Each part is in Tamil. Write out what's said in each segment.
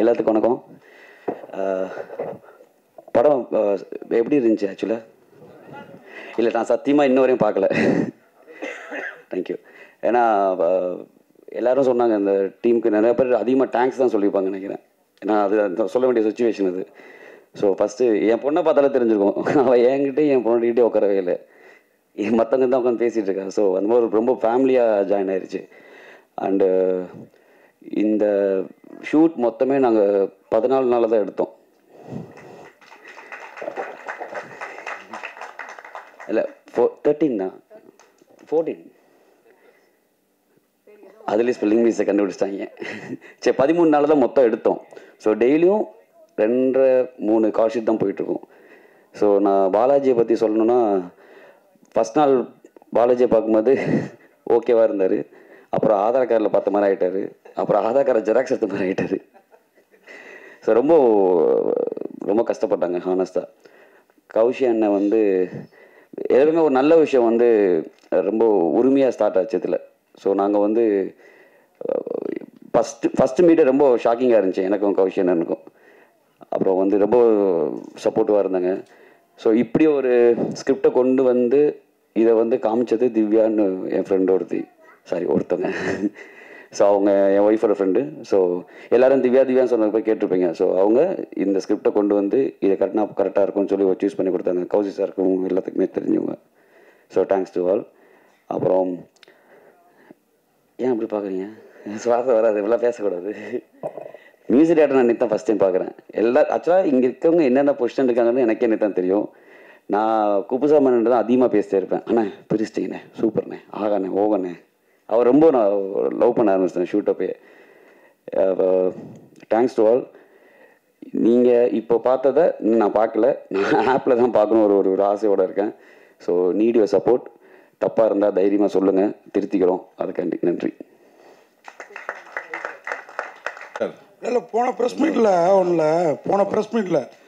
எல்லாத்துக்கும் வணக்கம். படம் எப்படி இருந்துச்சு ஆக்சுவலாக? இல்லை, நான் சத்தியமாக இன்ன வரையும் பார்க்கல. தேங்க்யூ. ஏன்னா எல்லோரும் சொன்னாங்க, இந்த டீமுக்கு நிறைய பேர் அதிகமாக தேங்க்ஸ் தான் சொல்லியிருப்பாங்க நினைக்கிறேன். ஏன்னா அது சொல்ல வேண்டிய சுச்சுவேஷன் அது. ஸோ ஃபஸ்ட்டு என் பொண்ணை பார்த்தாலே தெரிஞ்சிருக்கும், அவள் என்கிட்ட என் பொண்ணுகிட்டே உட்காரவே இல்லை, மற்றவங்க தான் உட்காந்து பேசிகிட்டு இருக்கேன். ஸோ அந்த மாதிரி ரொம்ப ஃபேமிலியாக ஜாயின் ஆயிடுச்சு. அண்டு இந்த ஷூட் மொத்தமே நாங்கள் 14 நாளில் தான் எடுத்தோம். இல்லை 13 தான், 14. அதுலேயும் ஸ்பெல்லிங் மிஸ்ஸை கண்டுபிடிச்சிட்டாங்க. சரி, 13 நாளில் தான் மொத்தம் எடுத்தோம். ஸோ டெய்லியும் 2-3 கால் ஷீட் தான் போயிட்டுருக்கோம். ஸோ நான் பாலாஜியை பற்றி சொல்லணுன்னா, ஃபஸ்ட் நாள் பாலாஜியை பார்க்கும்போது ஓகேவாக இருந்தார். அப்புறம் ஆதார் கார்டில் பார்த்த மாதிரி ஆகிட்டார். அப்புறம் ஆதார் கார்டை ஜெராக்ஸ் எடுத்த மாதிரி ஆகிட்டார். ஸோ ரொம்ப ரொம்ப கஷ்டப்பட்டாங்க ஹானஸ்ட்டாக. கௌஷி அண்ணன் வந்து எல்லாருமே ஒரு நல்ல விஷயம் வந்து ரொம்ப உரிமையாக ஸ்டார்ட் ஆச்சு இதில். ஸோ நாங்கள் வந்து ஃபஸ்ட்டு மீட்டை ரொம்ப ஷாக்கிங்காக இருந்துச்சு எனக்கும் கௌஷி அண்ணனுக்கும். அப்புறம் வந்து ரொம்ப சப்போர்ட்டிவாக இருந்தாங்க. ஸோ இப்படி ஒரு ஸ்கிரிப்டை கொண்டு வந்து இதை வந்து காமிச்சது திவ்யான்னு என் ஃப்ரெண்டு ஒருத்தவங்க. ஸோ அவங்க என் ஒய்ஃபோட ஃப்ரெண்டு. ஸோ எல்லோரும் திவ்யான்னு சொன்னது போய் கேட்டிருப்பீங்க. ஸோ அவங்க இந்த ஸ்கிரிப்டை கொண்டு வந்து இதை கரெக்டாக இருக்கும்னு சொல்லி சூஸ் பண்ணி கொடுத்தாங்க. கௌசி சாருக்கும் எல்லாத்துக்குமே தெரிஞ்சவங்க. So thanks to all. அப்புறம் ஏன் அப்படி பார்க்குறீங்க? சுவாசம் வராது, இவ்வளோ பேசக்கூடாது. மியூசிக் டேரக்டர் நான் இன்னைக்கு தான் ஃபஸ்ட் டைம் பார்க்குறேன். ஆக்சுவலாக இங்கே இருக்கவங்க என்னென்ன பொசிஷன் இருக்காங்கன்னு எனக்கே இன்னைக்கு தான் தெரியும். நான் குப்புசாமன் தான் அதிகமாக பேசிட்டே இருப்பேன். அண்ணே பிரிச்சிட்டிங்கண்ணே, சூப்பர்ண்ணே, ஆகாண்ணே, ஓகண்ணே. அவர் ரொம்ப நான் லவ் பண்ண ஆரம்பிச்சிட்டேன் ஷூட்டப்பே. Thanks to all. நீங்கள் இப்போ பார்த்ததை நான் பார்க்கல, நான் ஆப்பில் தான் பார்க்கணும் ஒரு ஆசையோடு இருக்கேன். So need your support. தப்பாக இருந்தால் தைரியமாக சொல்லுங்கள், திருத்திக்கிறோம். அதுக்காண்டி நன்றி. இல்லை, போன ப்ரெஸ் மீட்டில்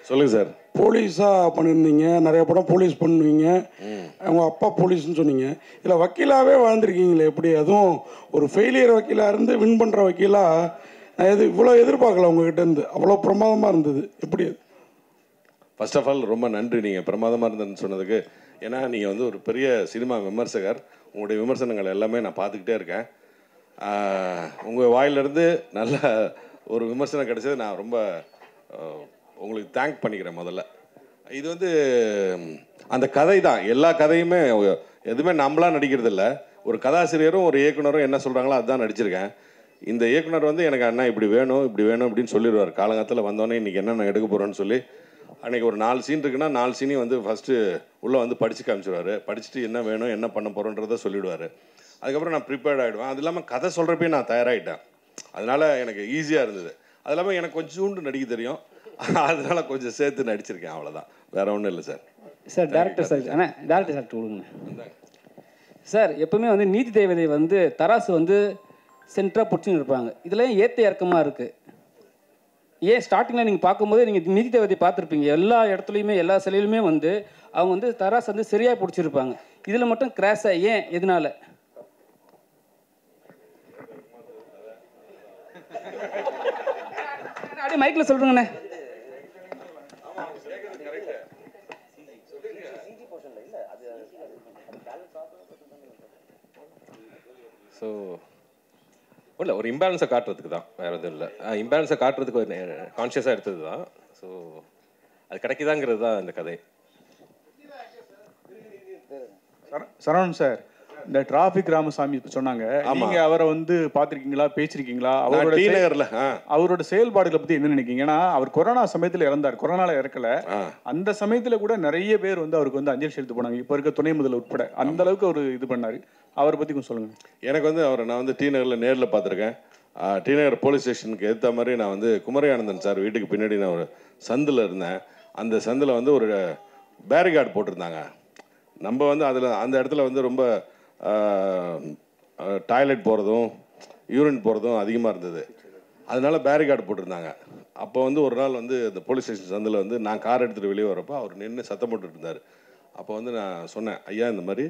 சொல்லுங்கள் சார். போலீஸாக பண்ணியிருந்தீங்க, நிறைய படம் போலீஸ் பண்ணுவீங்க, அவங்க அப்பா போலீஸ்ன்னு சொன்னீங்க. இல்லை வக்கீலாகவே வாழ்ந்துருக்கீங்களே, எப்படி? அதுவும் ஒரு ஃபெயிலியர் வக்கீலாக இருந்து வின் பண்ணுற வக்கீலாக நான் இவ்வளோ எதிர்பார்க்கல உங்ககிட்டேருந்து. அவ்வளோ பிரமாதமாக இருந்தது. எப்படி அது? ஃபர்ஸ்ட் ஆஃப் ஆல் ரொம்ப நன்றி நீங்கள் பிரமாதமாக இருந்ததுன்னு சொன்னதுக்கு. ஏன்னா நீங்கள் வந்து ஒரு பெரிய சினிமா விமர்சகர். உங்களுடைய விமர்சனங்கள் எல்லாமே நான் பார்த்துக்கிட்டே இருக்கேன். உங்கள் வாயிலிருந்து நல்ல ஒரு விமர்சனம் கிடைச்சது. நான் ரொம்ப உங்களுக்கு தேங்க் பண்ணிக்கிறேன் முதல்ல. இது வந்து அந்த கதை தான். எல்லா கதையுமே எதுவுமே நம்மளாம் நடிக்கிறது இல்லை. ஒரு கதாசிரியரும் ஒரு இயக்குனரும் என்ன சொல்கிறாங்களோ அதுதான் நடிச்சிருக்கேன். இந்த இயக்குனர் வந்து எனக்கு அண்ணா இப்படி வேணும் அப்படின்னு சொல்லிடுவார். காலங்காலத்தில் வந்தோடனே இன்றைக்கி என்னென்ன எடுக்க போகிறோன்னு சொல்லி அன்றைக்கி ஒரு 4 சீன் இருக்குன்னா 4 சீனையும் வந்து ஃபஸ்ட்டு உள்ளே வந்து படித்து காமிச்சிடுவார். படிச்சுட்டு என்ன வேணும் என்ன பண்ண போகிறோன்றதை சொல்லிவிடுவார். அதுக்கப்புறம் நான் ப்ரிப்பேர்ட் ஆகிடுவேன். அது இல்லாமல் கதை சொல்கிறப்பே நான் தயாராகிட்டேன். அதனால் எனக்கு ஈஸியாக இருந்தது. அது இல்லாமல் எனக்கு கொஞ்சோண்டு நடிக்க தெரியும். அதனால கொஞ்சம் சேர்த்து நடிச்சிருக்கேன், அவ்வளோதான். வேற ஒன்றும் இல்லை சார். சார் டேரக்டர் சார், ஆனால் டேரக்டர் சார் கொடுங்க சார். எப்பவுமே வந்து நீதி தேவதை வந்து தராசு வந்து சென்டராக பிடிச்சின்னு இருப்பாங்க. இதில் ஏற்ற இறக்கமாக இருக்குது. ஏன் ஸ்டார்டிங்கில் நீங்கள் பார்க்கும்போது நீங்கள் நீதி தேவதை பார்த்துருப்பீங்க. எல்லா இடத்துலையுமே எல்லா சிலையிலுமே வந்து அவங்க வந்து தராசு வந்து சரியாக பிடிச்சிருப்பாங்க. இதில் மட்டும் கிராஸாக ஏன்? எதனால? அப்படியே மைக்கில் சொல்கிறேங்கண்ணே. ஸோ இல்லை, ஒரு இம்பேலன்ஸை காட்டுறதுக்கு தான், வேறு எதுவும் இல்லை. இம்பேலன்ஸை காட்டுறதுக்கு ஒரு கான்ஷியஸாக எடுத்தது தான். ஸோ அது கிடைக்குதாங்கிறது தான் இந்த கதை. சரவணன் சார், இந்த டிராஃபிக் ராமசாமி சொன்னாங்க, நீங்க அவரை வந்து பாத்திருக்கீங்களா, பேசிருக்கீங்களா? அவரோட செயல்பாடுகளை பத்தி என்ன நினைக்கிறீங்க? ஏன்னா அவர் கொரோனா சமயத்துல இறந்தார், கொரோனால இறக்கல. அந்த சமயத்துல கூட நிறைய பேர் வந்து அவருக்கு வந்து அஞ்சலி செலுத்த போனாங்க, இப்ப இருக்க துணை முதல்வர் உட்பட. அந்த அளவுக்கு அவர் இது பண்ணாரு. அவரை பத்தி கொஞ்சம் சொல்லுங்க. எனக்கு வந்து அவரை நான் வந்து டி நகர்ல நேரில் பார்த்துருக்கேன். டி நகர் போலீஸ் ஸ்டேஷனுக்கு ஏற்ற மாதிரி நான் வந்து குமரியானந்தன் சார் வீட்டுக்கு பின்னாடி நான் ஒரு சந்தில் இருந்தேன். அந்த சந்தில் வந்து ஒரு பேரிகார்டு போட்டிருந்தாங்க. நம்ம வந்து அதில் அந்த இடத்துல வந்து ரொம்ப டாய்லெட் போகிறதும் யூரின் போகிறதும் அதிகமாக இருந்தது. அதனால பேரிகார்டு போட்டிருந்தாங்க. அப்போ வந்து ஒரு நாள் வந்து இந்த போலீஸ் ஸ்டேஷன் சந்தில் வந்து நான் கார் எடுத்துகிட்டு வெளியே வரப்போ அவர் நின்று சத்தம் போட்டுட்டு இருந்தார். அப்போ வந்து நான் சொன்னேன், ஐயா இந்த மாதிரி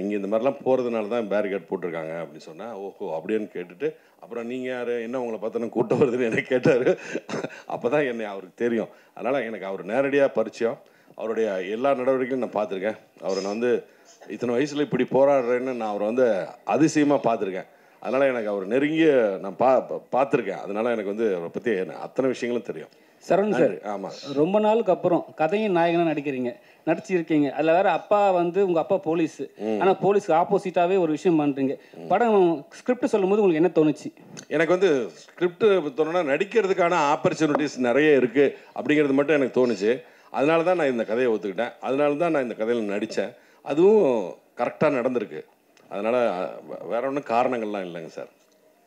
இங்கே இந்த மாதிரிலாம் போகிறதுனால தான் பேரிகேட் போட்டிருக்காங்க அப்படின்னு சொன்னேன். ஓஹோ அப்படின்னு கேட்டுட்டு அப்புறம் நீங்கள் யார் என்ன உங்களை பார்த்தோன்னா கூட்டம் வருதுன்னு என்ன கேட்டார். அப்போ தான் என்னை அவருக்கு தெரியும். அதனால் எனக்கு அவர் நேரடியாக பரிச்சயம். அவருடைய எல்லா நடவடிக்கையும் நான் பார்த்துருக்கேன். அவரை நான் வந்து இத்தனை வயசில் இப்படி போராடுறேன்னு நான் அவரை வந்து அதிசயமாக பார்த்துருக்கேன். அதனால் எனக்கு அவர் நெருங்கிய நான் பார்த்துருக்கேன். அதனால் எனக்கு வந்து அவரை பற்றி அத்தனை விஷயங்களும் தெரியும். சரவணன் சார், ஆமாம், ரொம்ப நாளுக்கு அப்புறம் கதையும் நாயகனாக நடிச்சிருக்கீங்க. அதில் வேற அப்பா வந்து உங்கள் அப்பா போலீஸ், ஆனால் போலீஸ்க்கு ஆப்போசிட்டாகவே ஒரு விஷயம் பண்ணுறீங்க. படம் ஸ்கிரிப்ட் சொல்லும் போது உங்களுக்கு என்ன தோணுச்சு? எனக்கு வந்து ஸ்கிரிப்ட் தோணுன்னா நடிக்கிறதுக்கான ஆப்பர்ச்சுனிட்டிஸ் நிறைய இருக்குது அப்படிங்கிறது மட்டும் எனக்கு தோணுச்சு. அதனால தான் நான் இந்த கதையை ஒத்துக்கிட்டேன். அதனால தான் நான் இந்த கதையில் நடித்தேன். அதுவும் கரெக்டாக நடந்திருக்கு. அதனால் வேற ஒன்றும் காரணங்கள்லாம் இல்லைங்க sir.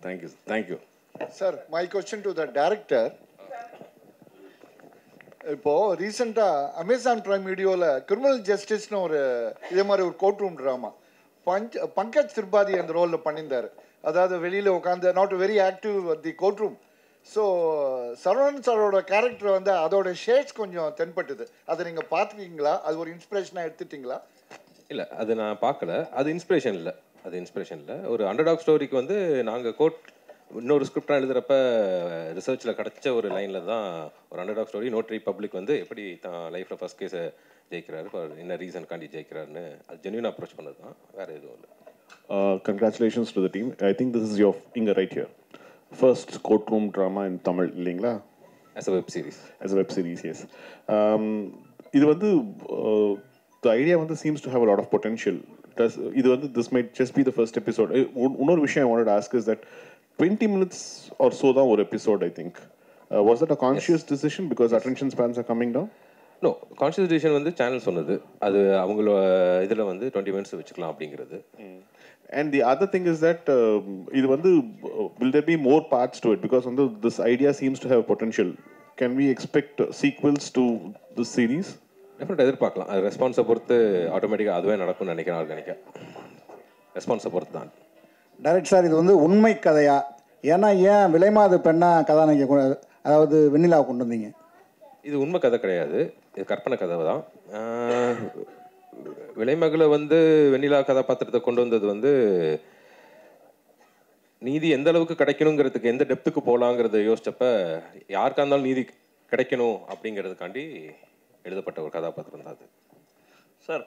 Thank you sir. My question to the director. இப்போ ரீசெண்டாக அமேசான் பிரைம் வீடியோவில் கிரிமினல் ஜஸ்டிஸ்னு ஒரு இதே மாதிரி ஒரு court room drama Pankaj Tripathi அந்த ரோலில் பண்ணியிருந்தார். அதாவது வெளியில் உட்காந்து not very active the court room. So Saravanan சாரோட கேரக்டர் வந்து அதோட ஷேட்ஸ் கொஞ்சம் தென்பட்டுது. அதை நீங்கள் பார்த்துக்கிங்களா? அது ஒரு இன்ஸ்பிரேஷனாக எடுத்துட்டிங்களா? இல்லை, அது நான் பார்க்கல. அது இன்ஸ்பிரேஷன் இல்லை. ஒரு அண்டர்டாக் ஸ்டோரிக்கு வந்து நாங்கள் இன்னொரு ஸ்கிரிப்டாக எழுதுகிறப்ப ரிசர்ச்சில் கிடச்ச ஒரு லைனில் தான் ஒரு அண்டர்டாக் ஸ்டோரி. நோட்ரி பப்ளிக் வந்து எப்படி தான் லைஃப்பில் ஃபஸ்ட் கேஸை ஜெயிக்கிறாரு, என்ன ரீசன்காண்டி ஜெயிக்கிறாருன்னு அது ஜென்யூனாக அப்ரோச் பண்ணது தான், வேறு எதுவும் இல்லை. Congratulations to the team. I think this is your finger right here. First courtroom drama in Tamil, இல்லைங்களா? As a web series. As a web series, yes. இது வந்து the idea வந்து seems to have a lot of potential. இது வந்து this might just be the first episode. இன்னொரு விஷயம் I wanted to ask is that 20 minutes or so தான் ஒரு episode, I think. Was that a conscious decision because attention spans are coming down? No, conscious decision வந்து சேனல் சொன்னது. அது அவங்களோட இதில் வந்து 20 minutes வச்சுக்கலாம் அப்படிங்கிறது. And the other thing is that இது வந்து will there be more parts to it because வந்து this idea seems to have potential. Can we expect sequels to this series? டெஃபினட்டாக எதிர்பார்க்கலாம். அது ரெஸ்பான்ஸை பொறுத்து ஆட்டோமேட்டிக்காக அதுவே நடக்கும்னு நினைக்கிறேன். ஆர்கானிக்காக ரெஸ்பான்ஸை பொறுத்து தான். டைரக்ட் சார், இது வந்து உண்மை கதையா? ஏன்னா ஏன் விலைமாது பெண்ணா கதாநாயகி அதாவது வெண்ணிலாவை கொண்டு வந்தீங்க? இது உண்மை கதை கிடையாது, இது கற்பனை கதை தான். விலைமகளை வந்து வெண்ணிலா கதாபாத்திரத்தை கொண்டு வந்தது வந்து நீதி எந்த அளவுக்கு கிடைக்கணுங்கிறதுக்கு எந்த டெப்த்துக்கு போகலாங்கிறத யோசிச்சப்ப யாருக்கா இருந்தாலும் நீதி கிடைக்கணும் அப்படிங்கிறதுக்காண்டி எழுதப்பட்ட ஒரு கதாபாத்திரம் தான் அது. சார்,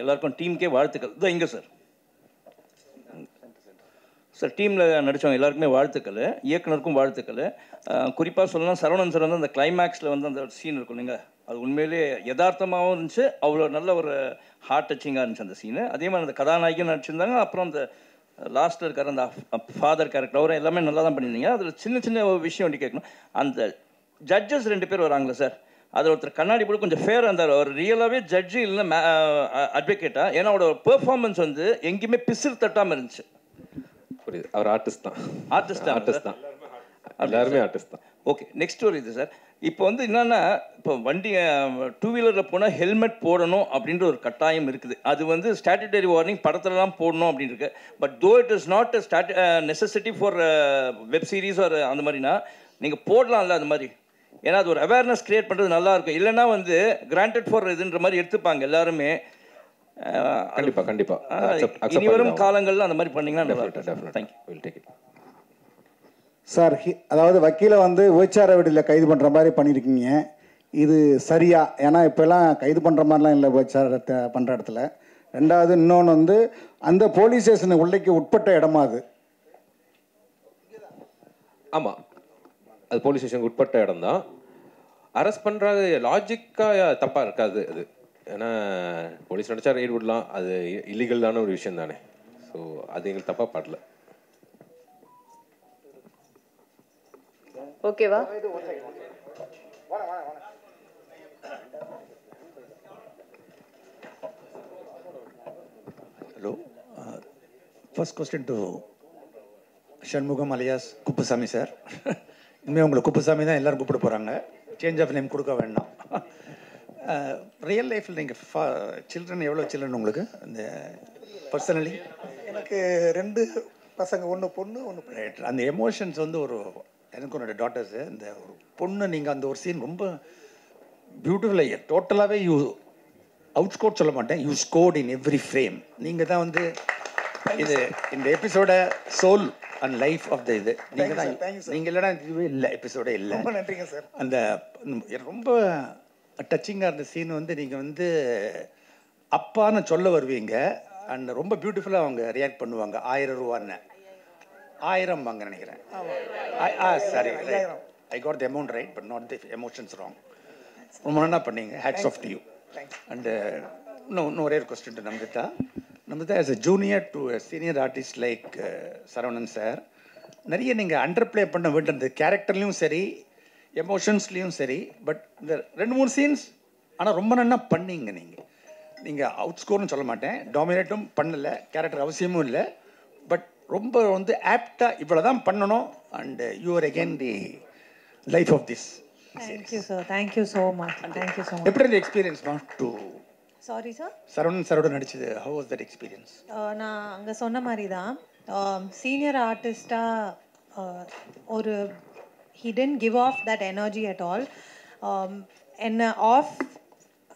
எல்லாருக்கும் டீமுக்கே வாழ்த்துக்கள். இதோ இங்கே சார் சார் டீமில் நடித்தவங்க எல்லாருக்குமே வாழ்த்துக்கள், இயக்குனருக்கும் வாழ்த்துக்கள். குறிப்பாக சொல்லலாம், சரவணன் சார் வந்து அந்த கிளைமேக்ஸில் வந்து அந்த சீன் இருக்கும் இல்லைங்க, அது உண்மையிலே யதார்த்தமாகவும் இருந்துச்சு, அவ்வளோ நல்ல ஒரு ஹார்ட் டச்சிங்காக இருந்துச்சு அந்த சீனு. அதே மாதிரி அந்த கதாநாயகியும் நடிச்சிருந்தாங்க. அப்புறம் அந்த லாஸ்ட்டில் இருக்கிற அந்த ஃபாதர் கேரக்டர் அவரை எல்லாமே நல்லா தான் பண்ணியிருந்தீங்க. அதில் சின்ன சின்ன விஷயம் ஒன்று கேட்கணும். அந்த ஜட்ஜஸ் 2 பேர் வராங்களே சார், அதில் ஒருத்தர் கண்ணாடி போட்டு கொஞ்சம் ஃபேராக இருந்தார். அவர் ரியலாகவே ஜட்ஜு இல்லைன்னா அட்வொகேட்டாக, ஏன்னா அவரோட பெர்ஃபார்மன்ஸ் வந்து எங்கேயுமே பிசிறு தட்டாமல் இருந்துச்சு. புரியுது, அவர் ஆர்டிஸ்ட் தான். எல்லாருமே ஆர்டிஸ்ட் தான். ஓகே, நெக்ஸ்ட் ஒரு இது சார். இப்போ வந்து என்னென்னா, இப்போ வண்டி 2 வீலரில் போனால் ஹெல்மெட் போடணும் அப்படின்ற ஒரு கட்டாயம் இருக்குது. அது வந்து ஸ்டாட்யூட்டரி வார்னிங் படத்துலலாம் போடணும் அப்படின்னு இருக்கு. But though it is not necessity for web series ஒரு அந்த மாதிரினா நீங்கள் போடலாம்ல அது மாதிரி. ஏன்னா அது ஒரு அவேர்னஸ் கிரியேட் பண்ணுறது நல்லாயிருக்கும். இல்லைன்னா வந்து கிராண்டட் ஃபார் இதுன்ற மாதிரி எடுத்துப்பாங்க எல்லாருமே. கண்டிப்பாக இனி வரும் காலங்களில் அந்த மாதிரி பண்ணிங்கன்னா நல்லா இருக்கும். தேங்க்யூ. சார், அதாவது வக்கீலை வந்து விபச்சார வீடில் கைது பண்ணுற மாதிரி பண்ணியிருக்கீங்க. இது சரியா? ஏன்னா இப்போல்லாம் கைது பண்ணுற மாதிரிலாம் இல்லை விபச்சாரத்தை பண்ணுற இடத்துல. ரெண்டாவது இன்னொன்று வந்து அந்த போலீஸ் ஸ்டேஷன் உள்ளைக்கு உட்பட்ட இடமா அது? ஆமாம், அது போலீஸ் ஸ்டேஷனுக்கு உட்பட்ட இடம் தான். அரெஸ்ட் பண்ணுறாங்க லாஜிக்காக தப்பாக இருக்காது அது. ஏன்னா போலீஸ் நினச்சா ரெய்டு விடலாம், அது இல்லீகலான ஒரு விஷயம் தானே. ஸோ அது எங்களுக்கு தப்பாக பாடல. ஓகேவா? Hello, first question to Shanmugam alias Kuppusamy sir. இனிமேல் உங்களை குப்புசாமி தான் எல்லோரும் கூப்பிட போகிறாங்க, சேஞ்ச் ஆஃப் நேம் கொடுக்க வேண்டாம். ரியல் லைஃப்பில் நீங்கள் சில்ட்ரன் எவ்வளோ சில்ட்ரன் உங்களுக்கு இந்த பர்சனலி? எனக்கு 2 பசங்க, 1 பொண்ணு 1 பையன். அந்த எமோஷன்ஸ் வந்து ஒரு எனக்கு ஒரு டாட்டர்ஸு. இந்த ஒரு பொண்ணு நீங்கள் அந்த ஒரு சீன் ரொம்ப பியூட்டிஃபுல்லாக டோட்டலாகவே அவுட் ஸ்கோர் சொல்ல மாட்டேன், you scored in every frame. நீங்கள் தான் வந்து இது இந்த எபிசோட soul and life of the இது நீங்கள் தான். நீங்கள் இல்லைனா இதுவே இல்லை, எபிசோடே இல்லை. ரொம்ப நன்றிங்க சார். அந்த ரொம்ப டச்சிங்காக இருந்த சீன் வந்து நீங்கள் வந்து அப்பான்னு சொல்ல வருவீங்க அண்ட் ரொம்ப பியூட்டிஃபுல்லாக அவங்க ரியாக்ட் பண்ணுவாங்க. 1000 ரூபான்னு 1000 வாங்க நினைக்கிறேன். Sorry, I got the amount right but not the emotions wrong. ரொம்ப நல்லா பண்ணீங்க. Hats off to you. And இன்னும் ஒரே ஒரு question to Nambitha. Nambitha as a junior to senior artist like Saravanan sir, நிறைய நீங்கள் அண்டர் ப்ளே பண்ண வேண்டியது கேரக்டர்லேயும் சரி எமோஷன்ஸ்லேயும் சரி. பட் இந்த 2-3 சீன்ஸ் ஆனால் ரொம்ப நல்லா பண்ணீங்க. நீங்கள் அவுட் ஸ்கோர்னு சொல்ல மாட்டேன், டாமினேட்டும் பண்ணலை, கேரக்டர் அவசியமும் இல்லை. பட் ரொம்ப வந்து ஆப்டாக இவ்வளோ தான் பண்ணணும். And you're again the life of this. Thank you sir, thank you so much, thank you so much. எப்படி இருந்த எக்ஸ்பீரியன்ஸ் நாட் டு சாரி சார் சரவணன் சாரோட நடிச்சது? How was that experience? நான் அங்கே சொன்ன மாதிரி தான் சீனியர் ஆர்டிஸ்டாக ஒரு he didn't give off that energy at all. என்ன off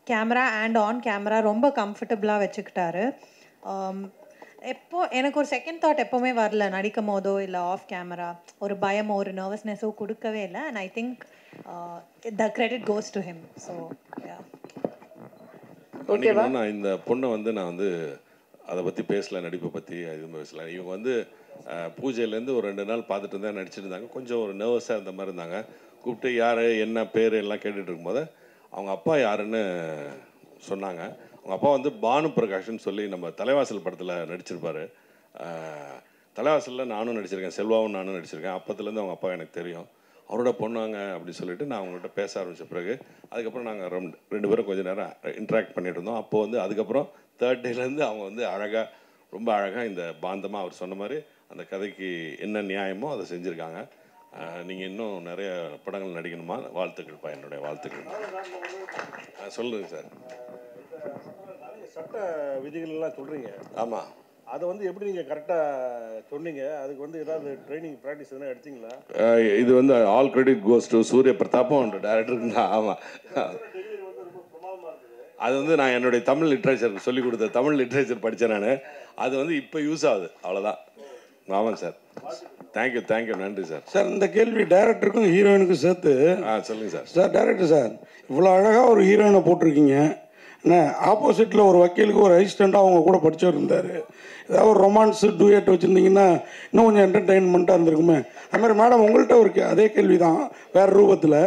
camera and on camera ரொம்ப கம்ஃபர்டபுளாக வச்சுக்கிட்டாரு. எப்போ எனக்கு ஒரு செகண்ட் தாட் எப்போவுமே வரல நடிக்கும் போதோ இல்லை ஆஃப் கேமரா ஒரு பயமோ ஒரு நர்வஸ்னஸோ கொடுக்கவே இல்லை. And I think the credit goes to him. So ஓகேவா? நான் இந்த பொண்ணை வந்து நான் வந்து அதை பற்றி பேசல, நடிப்பை பற்றி எதுவும் பேசல. இவங்க வந்து பூஜையிலேருந்து ஒரு 2 நாள் பார்த்துட்டு இருந்தால் நடிச்சிட்டு இருந்தாங்க. கொஞ்சம் ஒரு நர்வஸாக இருந்த மாதிரி இருந்தாங்க. கூப்பிட்டு யார் என்ன பேர் எல்லாம் கேட்டுட்டு இருக்கும்போது அவங்க அப்பா யாருன்னு சொன்னாங்க. அவங்க அப்பா வந்து பானு பிரகாஷ்னு சொல்லி நம்ம தலைவாசல் படத்தில் நடிச்சிருப்பார். தலைவாசலில் நானும் நடிச்சிருக்கேன், செல்வாவும் நானும் நடிச்சிருக்கேன். அப்போத்துலேருந்து அவங்க அப்பா எனக்கு தெரியும். அவரோட பொண்ணுவாங்க அப்படின்னு சொல்லிட்டு நான் அவங்கள்ட்ட பேச ஆரம்பித்த பிறகு அதுக்கப்புறம் நாங்கள் 2 பேரும் கொஞ்சம் நேரம் இன்ட்ராக்ட் பண்ணிட்டு இருந்தோம். அப்போது வந்து அதுக்கப்புறம் 3rd டேலேருந்து அவங்க வந்து அழகாக, ரொம்ப அழகாக இந்த பாந்தமாக அவர் சொன்ன மாதிரி அந்த கதைக்கு என்ன நியாயமோ அதை செஞ்சுருக்காங்க. நீங்கள் இன்னும் நிறைய படங்கள் நடிக்கணுமா? வாழ்த்துக்கள்ப்பா, என்னுடைய வாழ்த்துக்கள். சொல்லுங்க சார். சட்ட விதிகள்லாம் சொல்கிறீங்க. ஆமாம், அதை வந்து எப்படி நீங்கள் கரெக்டாக சொன்னீங்க? அதுக்கு வந்து ஏதாவது ட்ரைனிங் ப்ராக்டிஸ் எதுனா எடுத்தீங்களா? இது வந்து ஆல் கிரெடிட் கோஸ் டு சூரிய பிரதாப்பும் டேரக்டருக்கு தான். ஆமாம், அது வந்து நான் என்னுடைய தமிழ் லிட்ரேச்சர் சொல்லிக் கொடுத்த தமிழ் லிட்ரேச்சர் படித்தேன் நான். அது வந்து இப்போ யூஸ் ஆகுது, அவ்வளோதான். ஆமாம் சார். தேங்க்யூ, தேங்க்யூ, நன்றி சார். சார் இந்த கேள்வி டைரக்டருக்கும் ஹீரோயினுக்கும் சேர்த்து. சொல்லுங்கள் சார். சார் டைரக்டர் சார், இவ்வளோ அழகாக ஒரு ஹீரோயினை போட்டிருக்கீங்க. என்ன ஆப்போசிட்டில் ஒரு வக்கீலுக்கு ஒரு அசிஸ்டண்ட்டாக அவங்க கூட படித்தவர் இருந்தார். ஏதாவது ஒரு ரொமான்ஸு டூயட் வச்சுருந்தீங்கன்னா இன்னும் கொஞ்சம் என்டர்டெயின்மெண்ட்டாக இருந்திருக்குமே. அது மாதிரி மேடம் உங்கள்கிட்ட ஒரு அதே கேள்வி தான் வேறு ரூபத்தில்.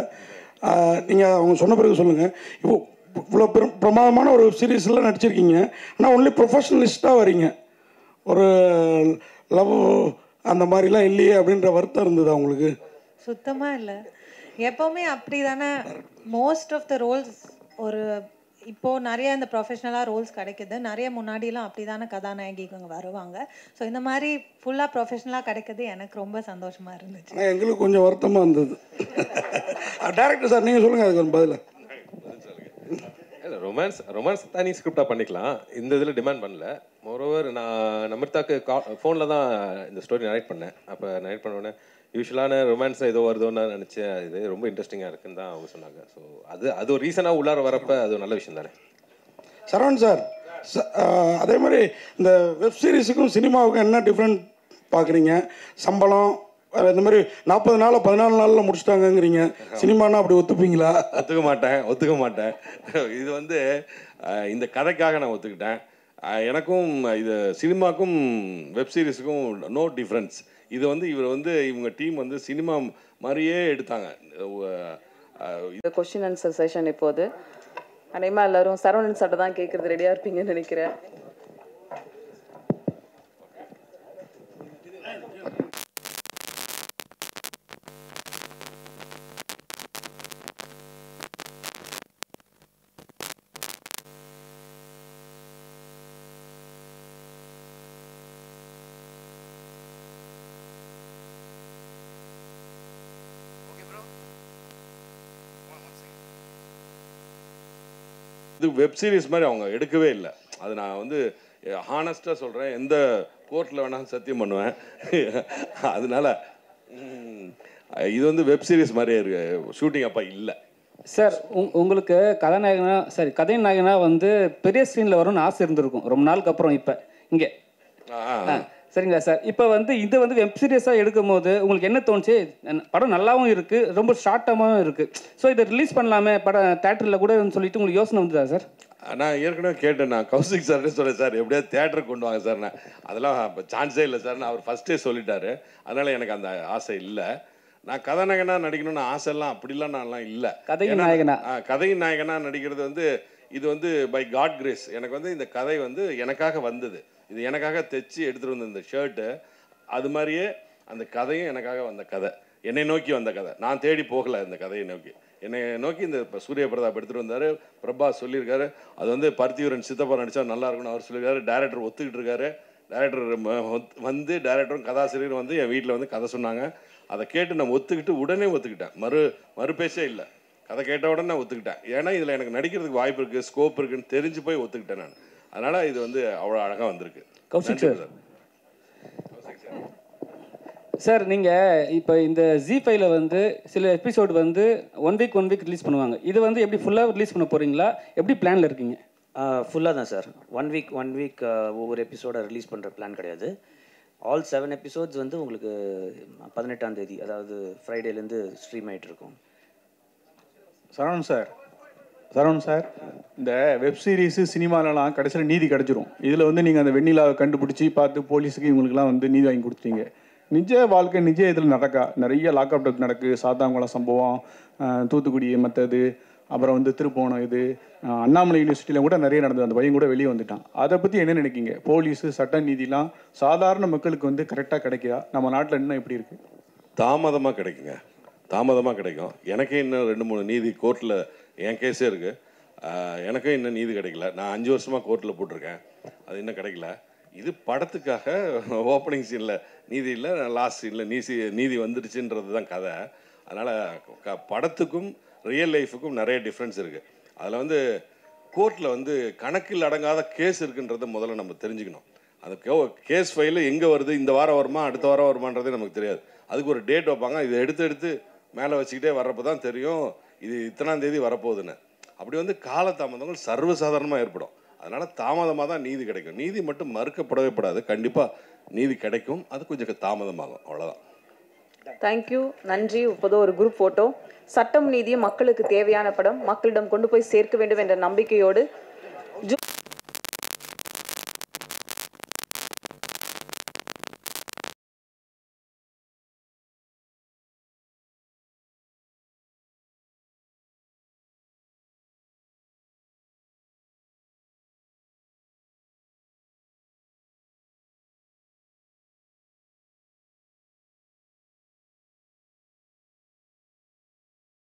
நீங்கள் அவங்க சொன்ன பிறகு சொல்லுங்கள். இப்போ இவ்வளோ பிரமாதமான ஒரு வெப் சீரிஸில் நடிச்சிருக்கீங்க, ஆனால் ஒன்லி ப்ரொஃபஷனலிஸ்ட்டாக வரீங்க. ஒரு லவ் அந்த மாதிரிலாம் இல்லையே அப்படின்ற வருத்தம் இருந்தது அவங்களுக்கு? சுத்தமாக இல்லை. எப்போவுமே அப்படி தானே மோஸ்ட் ஆஃப் த ரோல்ஸ். ஒரு இப்போது நிறைய இந்த ப்ரொஃபஷ்னலாக ரோல்ஸ் கிடைக்குது. நிறைய முன்னாடிலாம் அப்படி தானே கதாநாயகிங்க வருவாங்க. ஸோ இந்த மாதிரி ஃபுல்லாக ப்ரொஃபஷ்னலாக கிடைக்கிறது எனக்கு ரொம்ப சந்தோஷமாக இருந்துச்சு. எங்களுக்கு கொஞ்சம் வருத்தமாக இருந்தது. டேரக்டர் சார் நீங்கள் சொல்லுங்கள் அதுக்கு ஒரு பதில். இல்லை, ரொமான்ஸ் தனி ஸ்கிரிப்டாக பண்ணிக்கலாம். இந்த இதில் டிமாண்ட் பண்ணல. மோரோவர் நான் நமிதாக்கு ஃபோனில் தான் இந்த ஸ்டோரி நரேட் பண்ணேன். அப்போ நரேட் பண்ண யூஸ்வலான ரொமான்ஸ் ஏதோ வருதோன்னு நினச்சேன். இது ரொம்ப இன்ட்ரெஸ்டிங்காக இருக்குன்னு தான் அவங்க சொன்னாங்க. ஸோ அது ஒரு ரீசனாக உள்ளார வரப்போ அது ஒரு நல்ல விஷயம் தானே. சரவணன் சார், அதே மாதிரி இந்த வெப் சீரிஸுக்கும் சினிமாவுக்கும் என்ன டிஃப்ரெண்ட் பார்க்குறீங்க? சம்பளம் இந்த மாதிரி 40 நாள் 14 நாளில் முடிச்சிட்டாங்கங்கிறீங்க. சினிமானா அப்படி ஒத்துப்பீங்களா? ஒத்துக்க மாட்டேன். இது வந்து இந்த கதைக்காக நான் ஒத்துக்கிட்டேன். எனக்கும் இது சினிமாக்கும் வெப் சீரிஸுக்கும் நோ டிஃப்ரென்ஸ். இது வந்து இவங்க டீம் வந்து சினிமா மாதிரியே எடுத்தாங்க. கொஸ்டின் ஆன்சர் செஷன் இப்போது அனைமா எல்லாரும் சரவணன் சார்ட்ட தான் கேட்கறது ரெடியாக இருப்பீங்கன்னு நினைக்கிறேன். இது வெப் சீரிஸ் மாதிரி அவங்க எடுக்கவே இல்லை. அது நான் வந்து ஹானஸ்டாக சொல்கிறேன். எந்த கோர்ட்டில் வேணாலும் சத்தியம் பண்ணுவேன். அதனால இது வந்து வெப் சீரிஸ் மாதிரியே இருக்கு. ஷூட்டிங் அப்போ இல்லை. சார் உங்களுக்கு கதாநாயகனா கதை நாயகனா வந்து பெரிய ஸ்க்ரீனில் வரும்னு ஆசை இருந்திருக்கும் ரொம்ப நாளுக்கு அப்புறம். இப்போ இங்கே சரிங்களா சார்? இப்போ வந்து இது வந்து வெப் சீரியஸாக எடுக்கும் போது உங்களுக்கு என்ன தோணுச்சு? படம் நல்லாவும் இருக்குது, ரொம்ப ஷார்ட்டாகவும் இருக்குது. ஸோ இதை ரிலீஸ் பண்ணலாமே படம் தேட்டரில் கூட சொல்லிட்டு உங்களுக்கு யோசனை வந்துதா சார்? நான் ஏற்கனவே கேட்டேன், நான் கௌசிக் சார்னே சொல்கிறேன், சார் எப்படியாவது தேட்டருக்கு கொண்டு வாங்க சார். நான் அதெல்லாம் சான்ஸே இல்லை சார், அவர் ஃபஸ்ட்டே சொல்லிட்டாரு. அதனால் எனக்கு அந்த ஆசை இல்லை. நான் கதாநாயகனாக நடிக்கணும்னு ஆசைலாம் அப்படிலாம் நான்லாம் இல்லை. கதையின் நாயகனா கதையின் நாயகனாக நடிக்கிறது வந்து இது வந்து பை காட் கிரேஸ். எனக்கு வந்து இந்த கதை வந்து எனக்காக வந்தது. இது எனக்காக தைச்சி எடுத்துகிட்டு வந்த இந்த ஷர்ட்டு அது மாதிரியே அந்த கதையும் எனக்காக வந்த கதை, என்னை நோக்கி வந்த கதை. நான் தேடி போகலை இந்த கதையை நோக்கி, என்னை நோக்கி இந்த சூரிய பிரதாப் எடுத்துகிட்டு வந்தார். பிரபா சொல்லியிருக்காரு அது வந்து பருத்தியூரன் சித்தப்பா நடித்தா நல்லா இருக்கும்னு அவர் சொல்லியிருக்காரு. டைரக்டர் ஒத்துக்கிட்டு இருக்காரு. டைரக்டர் வந்து டைரக்டரும் கதாசிரியரும் வந்து என் வீட்டில் வந்து கதை சொன்னாங்க. அதை கேட்டு நான் ஒத்துக்கிட்டு உடனே ஒத்துக்கிட்டேன். மறுபேச்சே இல்லை. கதை கேட்ட உடனே நான் ஒத்துக்கிட்டேன். ஏன்னா இதில் எனக்கு நடிக்கிறதுக்கு வாய்ப்பு இருக்குது, ஸ்கோப் இருக்குன்னு தெரிஞ்சு போய் ஒத்துக்கிட்டேன் நான். அதனால் இது வந்து அவ்வளோ அழகாக வந்திருக்கு. கௌசிக் சார், சார் நீங்கள் இப்போ இந்த ஜி5ல வந்து சில எபிசோடு வந்து ஒன் வீக் ரிலீஸ் பண்ணுவாங்க. இது வந்து எப்படி ஃபுல்லாக ரிலீஸ் பண்ண போகிறீங்களா? எப்படி பிளானில் இருக்கீங்க? ஃபுல்லாக தான் சார். ஒன் வீக் ஒவ்வொரு எபிசோடை ரிலீஸ் பண்ணுற பிளான் கிடையாது. ஆல் 7 எபிசோட்ஸ் வந்து உங்களுக்கு 18ஆம் தேதி, அதாவது ஃப்ரைடேலேருந்து ஸ்ட்ரீம் ஆகிட்டு இருக்கும். சரவணன் சார், இந்த வெப் சீரிஸு சினிமாலலாம் கடைசியில் நீதி கிடச்சிரும். இதில் வந்து நீங்கள் அந்த வெண்ணிலாவை கண்டுபிடிச்சி பார்த்து போலீஸுக்கு இவங்களுக்குலாம் வந்து நீதி வாங்கி கொடுத்துட்டீங்க. நிஜ வாழ்க்கை நிஜ இதில் நிறைய லாக்அப் டெத் நடக்கு. சாத்தாங்குளம் சம்பவம், தூத்துக்குடி மற்றது, அப்புறம் வந்து திருப்போணம், இது அண்ணாமலை யூனிவர்சிட்டியில் கூட நிறைய நடந்தது. அந்த பையன் கூட வெளியே வந்துட்டான். அதை பற்றி என்ன நினைக்கிங்க? போலீஸு சட்ட நீதிலாம் சாதாரண மக்களுக்கு வந்து கரெக்டாக கிடைக்குதா? நம்ம நாட்டில் இன்னும் எப்படி இருக்குது? தாமதமாக கிடைக்குங்க, தாமதமாக கிடைக்கும். எனக்கே இன்னும் 2-3 நீதி கோர்ட்டில் என் கேஸே இருக்குது. எனக்கும் இன்னும் நீதி கிடைக்கல. நான் 5 வருஷமாக கோர்ட்டில் போட்டிருக்கேன், அது இன்னும் கிடைக்கல. இது படத்துக்காக ஓப்பனிங் சீனில் நீதி இல்லை, லாஸ்ட் சீனில் நீதி வந்துடுச்சுன்றது தான் கதை. அதனால் படத்துக்கும் ரியல் லைஃபுக்கும் நிறைய டிஃப்ரென்ஸ் இருக்குது. அதில் வந்து கோர்ட்டில் வந்து கணக்கில் அடங்காத கேஸ் இருக்குன்றதை முதல்ல நம்ம தெரிஞ்சுக்கணும். அந்த கேஸ் ஃபைலு எங்கே வருது, இந்த வாரம் வருமா அடுத்த வாரம் வருமானதே நமக்கு தெரியாது. அதுக்கு ஒரு டேட் வைப்பாங்க. இதை எடுத்து மேலே வச்சுக்கிட்டே வர்றப்போ தான் தெரியும் இது இத்தனாம் தேதி வரப்போகுதுன்னு. அப்படி வந்து காலதாமதங்கள் சர்வசாதாரணமாக ஏற்படும். அதனால் தாமதமாக தான் நீதி கிடைக்கும். நீதி மட்டும் மறுக்கப்படவே படாது, கண்டிப்பாக நீதி கிடைக்கும். அது கொஞ்சம் தாமதமாகும், அவ்வளோதான். தேங்க்யூ, நன்றி. இப்போது ஒரு குரூப் ஃபோட்டோ. சட்டம் நீதியும் மக்களுக்கு தேவையான படம் மக்களிடம் கொண்டு போய் சேர்க்க வேண்டும் என்ற நம்பிக்கையோடு